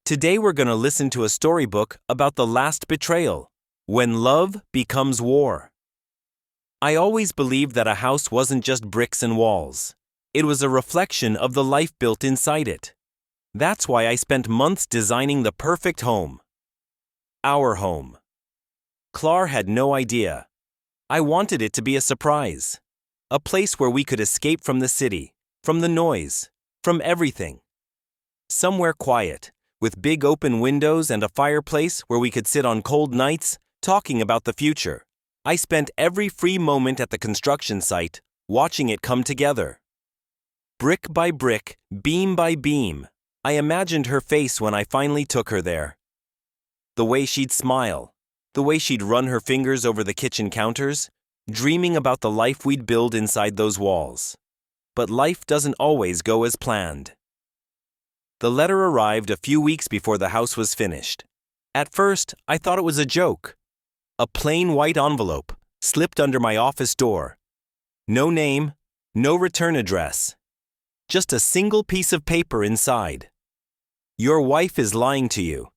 Today we're going to listen to a storybook about the last betrayal, when love becomes war. I always believed that a house wasn't just bricks and walls. It was a reflection of the life built inside it. That's why I spent months designing the perfect home. Our home. Klar had no idea. I wanted it to be a surprise. A place where we could escape from the city, from the noise, from everything. Somewhere quiet, with big open windows and a fireplace where we could sit on cold nights, talking about the future. I spent every free moment at the construction site, watching it come together. Brick by brick, beam by beam, I imagined her face when I finally took her there. The way she'd smile, the way she'd run her fingers over the kitchen counters, dreaming about the life we'd build inside those walls. But life doesn't always go as planned. The letter arrived a few weeks before the house was finished. At first, I thought it was a joke. A plain white envelope, slipped under my office door. No name, no return address. Just a single piece of paper inside. Your wife is lying to you.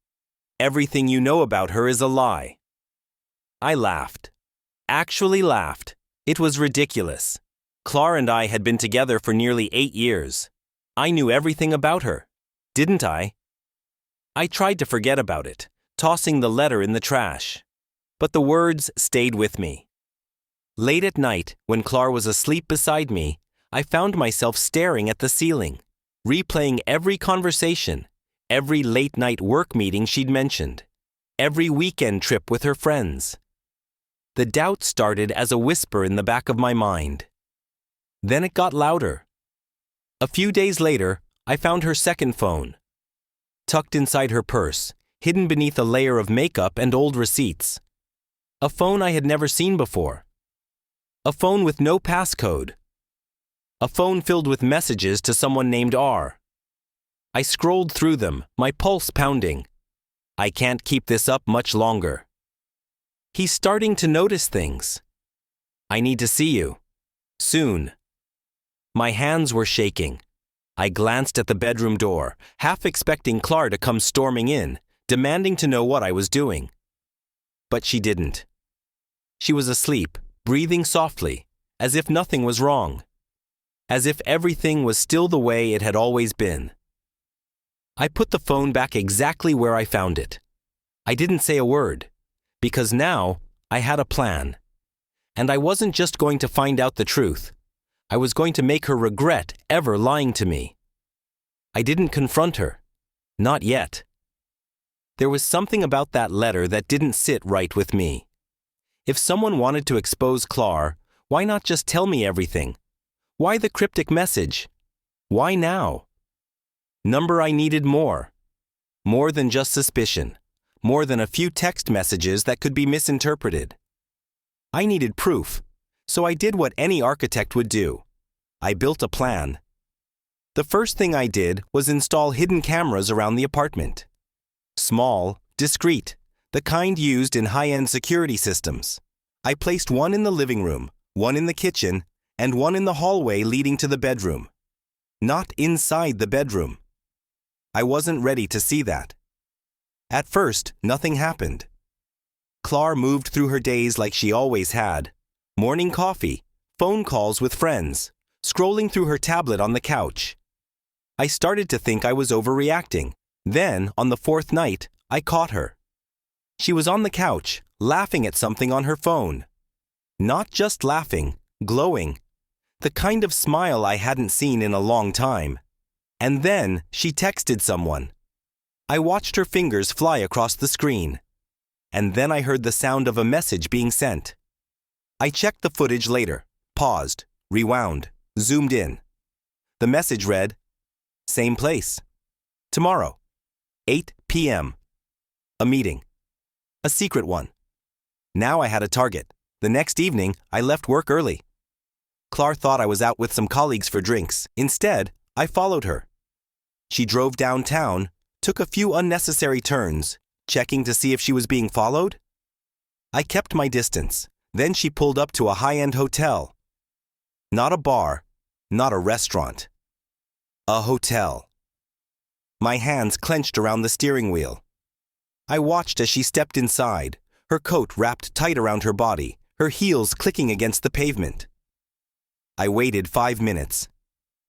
Everything you know about her is a lie. I laughed. Actually laughed. It was ridiculous. Klar and I had been together for nearly 8 years. I knew everything about her. Didn't I? I tried to forget about it, tossing the letter in the trash. But the words stayed with me. Late at night, when Klar was asleep beside me, I found myself staring at the ceiling, replaying every conversation, every late-night work meeting she'd mentioned, every weekend trip with her friends. The doubt started as a whisper in the back of my mind. Then it got louder. A few days later, I found her second phone. Tucked inside her purse, hidden beneath a layer of makeup and old receipts. A phone I had never seen before. A phone with no passcode. A phone filled with messages to someone named R. I scrolled through them, my pulse pounding. I can't keep this up much longer. He's starting to notice things. I need to see you. Soon. My hands were shaking. I glanced at the bedroom door, half expecting Klar to come storming in, demanding to know what I was doing. But she didn't. She was asleep, breathing softly, as if nothing was wrong. As if everything was still the way it had always been. I put the phone back exactly where I found it. I didn't say a word, because now I had a plan. And I wasn't just going to find out the truth. I was going to make her regret ever lying to me. I didn't confront her. Not yet. There was something about that letter that didn't sit right with me. If someone wanted to expose Klar, why not just tell me everything? Why the cryptic message? Why now? I needed more. More than just suspicion. More than a few text messages that could be misinterpreted. I needed proof. So I did what any architect would do. I built a plan. The first thing I did was install hidden cameras around the apartment. Small, discreet, the kind used in high-end security systems. I placed one in the living room, one in the kitchen, and one in the hallway leading to the bedroom. Not inside the bedroom. I wasn't ready to see that. At first, nothing happened. Klar moved through her days like she always had. Morning coffee, phone calls with friends, scrolling through her tablet on the couch. I started to think I was overreacting. Then, on the 4th night, I caught her. She was on the couch, laughing at something on her phone. Not just laughing, glowing. The kind of smile I hadn't seen in a long time. And then, she texted someone. I watched her fingers fly across the screen. And then I heard the sound of a message being sent. I checked the footage later, paused, rewound, zoomed in. The message read, "Same place. Tomorrow, 8 p.m. A meeting. A secret one." Now I had a target. The next evening, I left work early. Klar thought I was out with some colleagues for drinks. Instead, I followed her. She drove downtown, took a few unnecessary turns, checking to see if she was being followed. I kept my distance. Then she pulled up to a high-end hotel. Not a bar, not a restaurant. A hotel. my hands clenched around the steering wheel. I watched as she stepped inside, her coat wrapped tight around her body, her heels clicking against the pavement. I waited 5 minutes.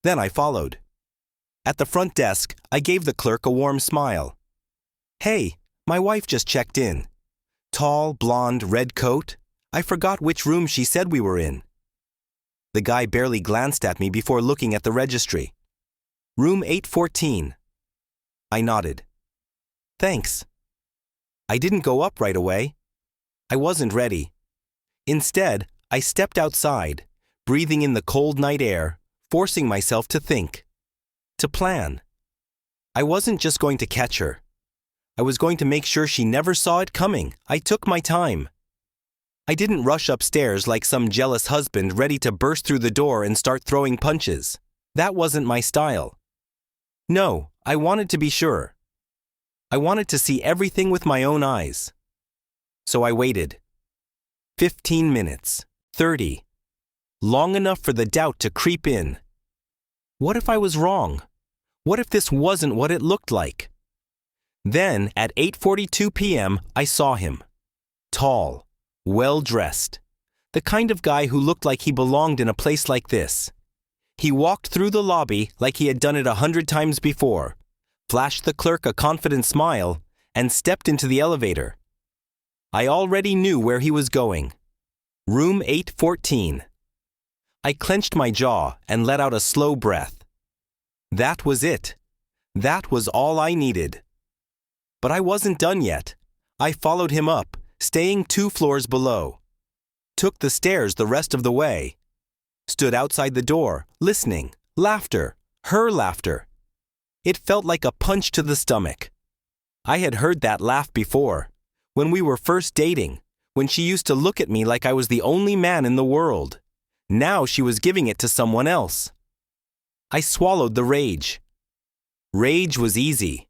Then I followed. At the front desk, I gave the clerk a warm smile. "Hey, my wife just checked in. Tall, blonde, red coat. I forgot which room she said we were in." The guy barely glanced at me before looking at the registry. "Room 814. I nodded. "Thanks." I didn't go up right away. I wasn't ready. Instead, I stepped outside, breathing in the cold night air, forcing myself to think, to plan. I wasn't just going to catch her. I was going to make sure she never saw it coming. I took my time. I didn't rush upstairs like some jealous husband ready to burst through the door and start throwing punches. That wasn't my style. No, I wanted to be sure. I wanted to see everything with my own eyes. So I waited. 15 minutes. 30. Long enough for the doubt to creep in. What if I was wrong? What if this wasn't what it looked like? Then, at 8:42 p.m., I saw him. Tall, well-dressed. The kind of guy who looked like he belonged in a place like this. He walked through the lobby like he had done it 100 times before, flashed the clerk a confident smile, and stepped into the elevator. I already knew where he was going. Room 814. I clenched my jaw and let out a slow breath. That was it. That was all I needed. But I wasn't done yet. I followed him up, staying 2 floors below. Took the stairs the rest of the way. Stood outside the door, listening. Laughter. Her laughter. It felt like a punch to the stomach. I had heard that laugh before, when we were first dating, when she used to look at me like I was the only man in the world. Now she was giving it to someone else. I swallowed the rage. Rage was easy.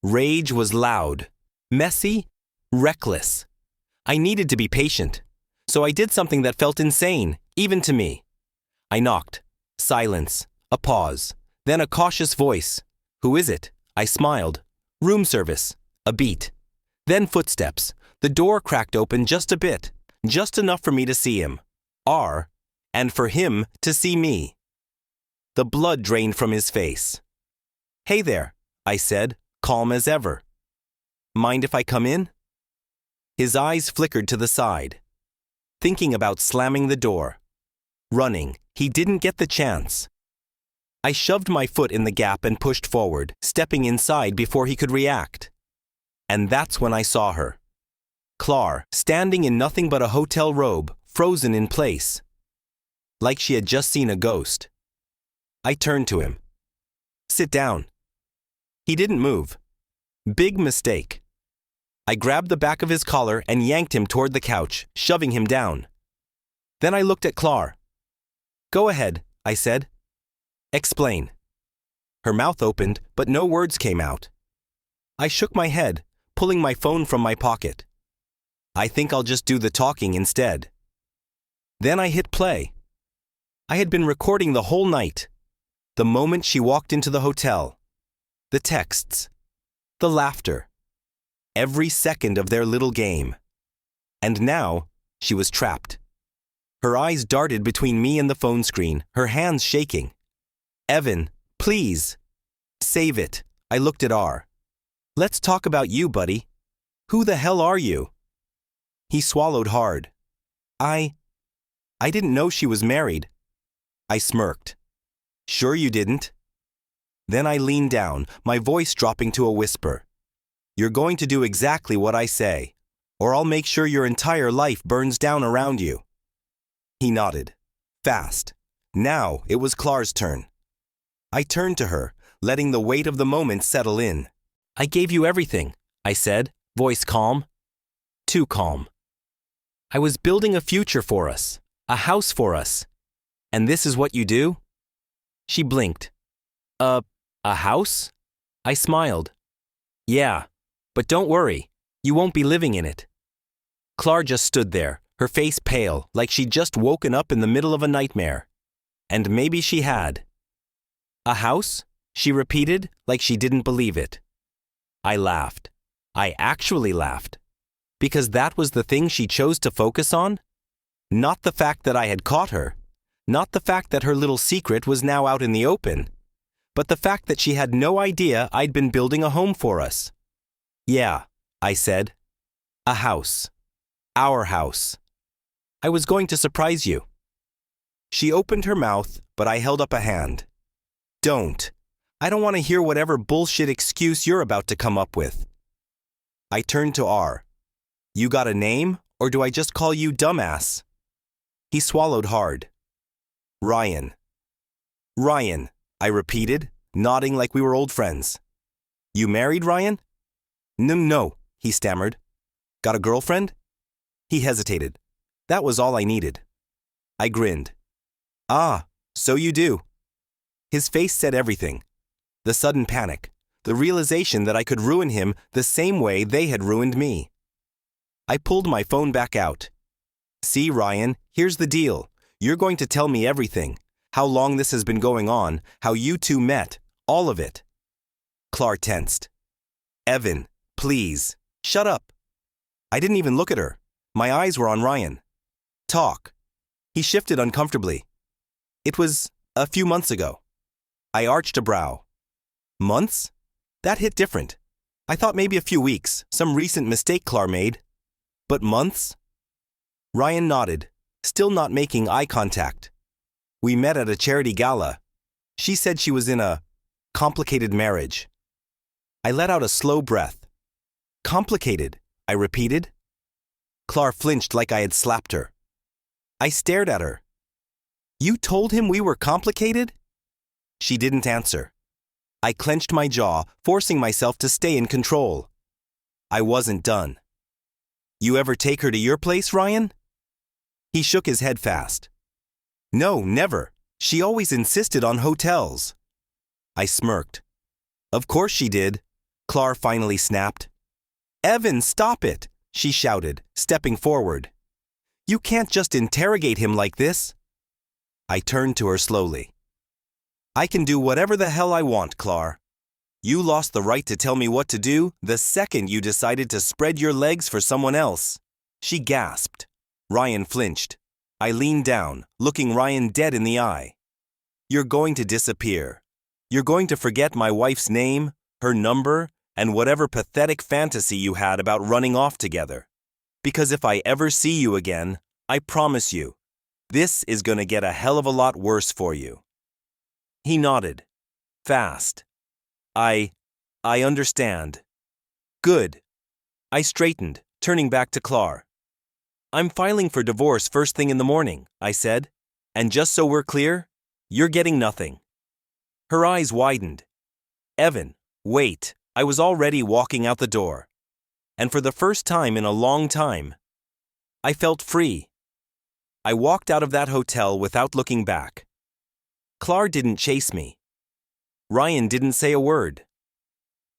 Rage was loud, messy, reckless. I needed to be patient, so I did something that felt insane, even to me. I knocked. Silence. A pause. Then a cautious voice. "Who is it?" I smiled. "Room service." A beat. Then footsteps. The door cracked open just a bit, just enough for me to see him. And for him to see me. The blood drained from his face. "Hey there," I said, calm as ever. "Mind if I come in?" His eyes flickered to the side. Thinking about slamming the door. Running. He didn't get the chance. I shoved my foot in the gap and pushed forward, stepping inside before he could react. And that's when I saw her. Klar, standing in nothing but a hotel robe, frozen in place. Like she had just seen a ghost. I turned to him. "Sit down." He didn't move. Big mistake. I grabbed the back of his collar and yanked him toward the couch, shoving him down. Then I looked at Klar. "Go ahead," I said. "Explain." Her mouth opened, but no words came out. I shook my head, pulling my phone from my pocket. "I think I'll just do the talking instead." Then I hit play. I had been recording the whole night. The moment she walked into the hotel. The texts. The laughter. Every second of their little game. And now, she was trapped. Her eyes darted between me and the phone screen, her hands shaking. "Evan, please." "Save it." I looked at R. "Let's talk about you, buddy. Who the hell are you?" He swallowed hard. I didn't know she was married." I smirked. "Sure you didn't?" Then I leaned down, my voice dropping to a whisper. "You're going to do exactly what I say, or I'll make sure your entire life burns down around you." He nodded. Fast. Now it was Klar's turn. I turned to her, letting the weight of the moment settle in. "I gave you everything," I said, voice calm. Too calm. "I was building a future for us, a house for us. And this is what you do?" She blinked. A house?" I smiled. "Yeah, but don't worry, you won't be living in it." Klar just stood there, her face pale, like she'd just woken up in the middle of a nightmare. And maybe she had. "A house?" she repeated like she didn't believe it. I laughed. I actually laughed. Because that was the thing she chose to focus on? Not the fact that I had caught her. Not the fact that her little secret was now out in the open. But the fact that she had no idea I'd been building a home for us. Yeah, I said. A house. Our house. I was going to surprise you. She opened her mouth, but I held up a hand. Don't. I don't want to hear whatever bullshit excuse you're about to come up with. I turned to R. You got a name, or do I just call you dumbass? He swallowed hard. Ryan. Ryan, I repeated, nodding like we were old friends. You married, Ryan? No, he stammered. Got a girlfriend? He hesitated. That was all I needed. I grinned. Ah, so you do. His face said everything. The sudden panic, the realization that I could ruin him the same way they had ruined me. I pulled my phone back out. See, Ryan, here's the deal. You're going to tell me everything. How long this has been going on, how you two met, all of it. Klar tensed. Evan, please, shut up. I didn't even look at her. My eyes were on Ryan. Talk. He shifted uncomfortably. It was a few months ago. I arched a brow. Months? That hit different. I thought maybe a few weeks, some recent mistake Klar made. But months? Ryan nodded, still not making eye contact. We met at a charity gala. She said she was in a complicated marriage. I let out a slow breath. Complicated, I repeated. Klar flinched like I had slapped her. I stared at her. You told him we were complicated? She didn't answer. I clenched my jaw, forcing myself to stay in control. I wasn't done. You ever take her to your place, Ryan? He shook his head fast. No, never. She always insisted on hotels. I smirked. Of course she did, Klar finally snapped. Evan, stop it, she shouted, stepping forward. You can't just interrogate him like this. I turned to her slowly. I can do whatever the hell I want, Klar. You lost the right to tell me what to do the second you decided to spread your legs for someone else. She gasped. Ryan flinched. I leaned down, looking Ryan dead in the eye. You're going to disappear. You're going to forget my wife's name, her number, and whatever pathetic fantasy you had about running off together. Because if I ever see you again, I promise you, this is going to get a hell of a lot worse for you. He nodded. Fast. I understand. Good. I straightened, turning back to Klar. I'm filing for divorce first thing in the morning, I said. And just so we're clear, you're getting nothing. Her eyes widened. Evan, wait. I was already walking out the door. And for the first time in a long time, I felt free. I walked out of that hotel without looking back. Klar didn't chase me. Ryan didn't say a word.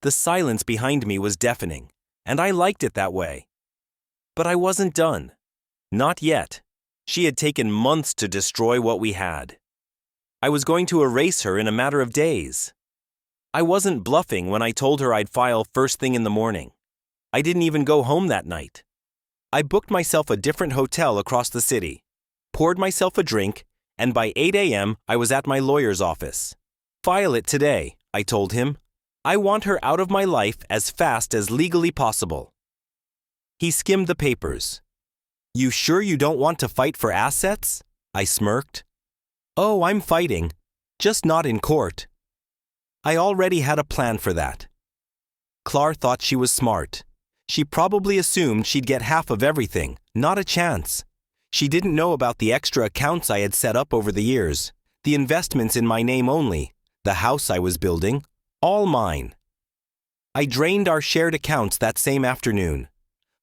The silence behind me was deafening, and I liked it that way. But I wasn't done. Not yet. She had taken months to destroy what we had. I was going to erase her in a matter of days. I wasn't bluffing when I told her I'd file first thing in the morning. I didn't even go home that night. I booked myself a different hotel across the city, poured myself a drink, and by 8 a.m. I was at my lawyer's office. File it today, I told him. I want her out of my life as fast as legally possible. He skimmed the papers. You sure you don't want to fight for assets? I smirked. Oh, I'm fighting, just not in court. I already had a plan for that. Klar thought she was smart. She probably assumed she'd get half of everything, not a chance. She didn't know about the extra accounts I had set up over the years, the investments in my name only, the house I was building, all mine. I drained our shared accounts that same afternoon,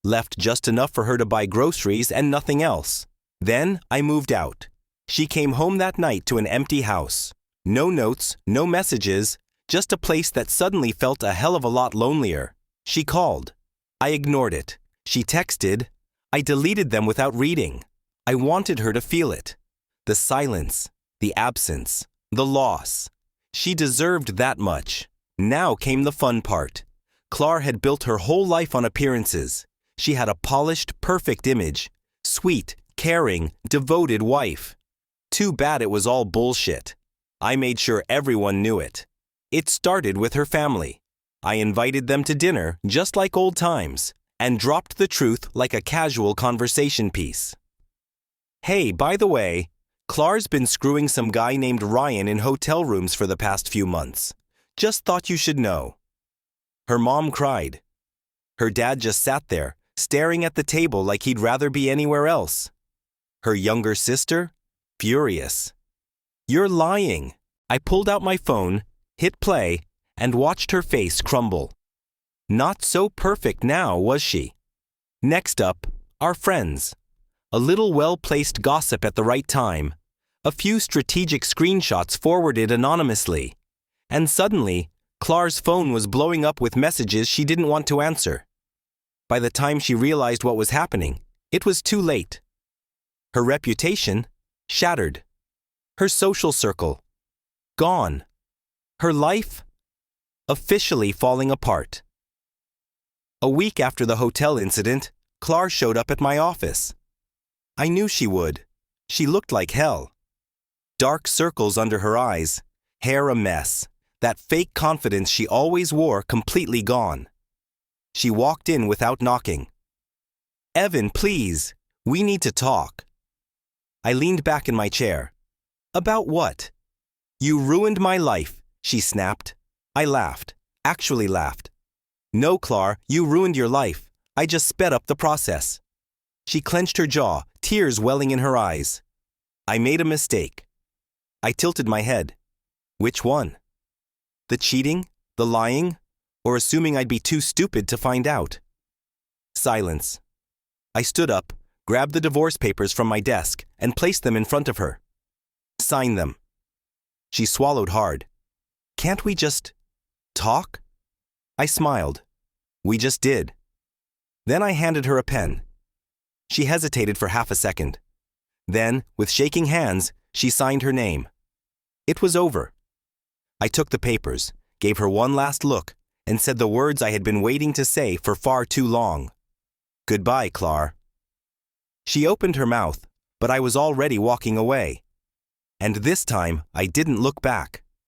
left just enough for her to buy groceries and nothing else. Then I moved out. She came home that night to an empty house. No notes, no messages, just a place that suddenly felt a hell of a lot lonelier. She called. I ignored it. She texted. I deleted them without reading. I wanted her to feel it. The silence, the absence, the loss. She deserved that much. Now came the fun part. Klar had built her whole life on appearances. She had a polished, perfect image. Sweet, caring, devoted wife. Too bad it was all bullshit. I made sure everyone knew it. It started with her family. I invited them to dinner just like old times and dropped the truth like a casual conversation piece. Hey, by the way, Klar's been screwing some guy named Ryan in hotel rooms for the past few months. Just thought you should know. Her mom cried. Her dad just sat there, staring at the table like he'd rather be anywhere else. Her younger sister? Furious. You're lying. I pulled out my phone, hit play, and watched her face crumble. Not so perfect now, was she? Next up, our friends. A little well-placed gossip at the right time. A few strategic screenshots forwarded anonymously. And suddenly, Klar's phone was blowing up with messages she didn't want to answer. By the time she realized what was happening, it was too late. Her reputation? Shattered. Her social circle? Gone. Her life? Officially falling apart. A week after the hotel incident, Klar showed up at my office. I knew she would. She looked like hell. Dark circles under her eyes, hair a mess, that fake confidence she always wore completely gone. She walked in without knocking. Evan, please, we need to talk. I leaned back in my chair. About what? You ruined my life, she snapped. I laughed, actually laughed. No, Klar, you ruined your life. I just sped up the process. She clenched her jaw, tears welling in her eyes. I made a mistake. I tilted my head. Which one? The cheating? The lying? Or assuming I'd be too stupid to find out? Silence. I stood up, grabbed the divorce papers from my desk, and placed them in front of her. Sign them. She swallowed hard. Can't we just talk? I smiled. We just did. Then I handed her a pen. She hesitated for half a second. Then, with shaking hands, she signed her name. It was over. I took the papers, gave her one last look, and said the words I had been waiting to say for far too long. Goodbye, Klar. She opened her mouth, but I was already walking away. And this time, I didn't look back.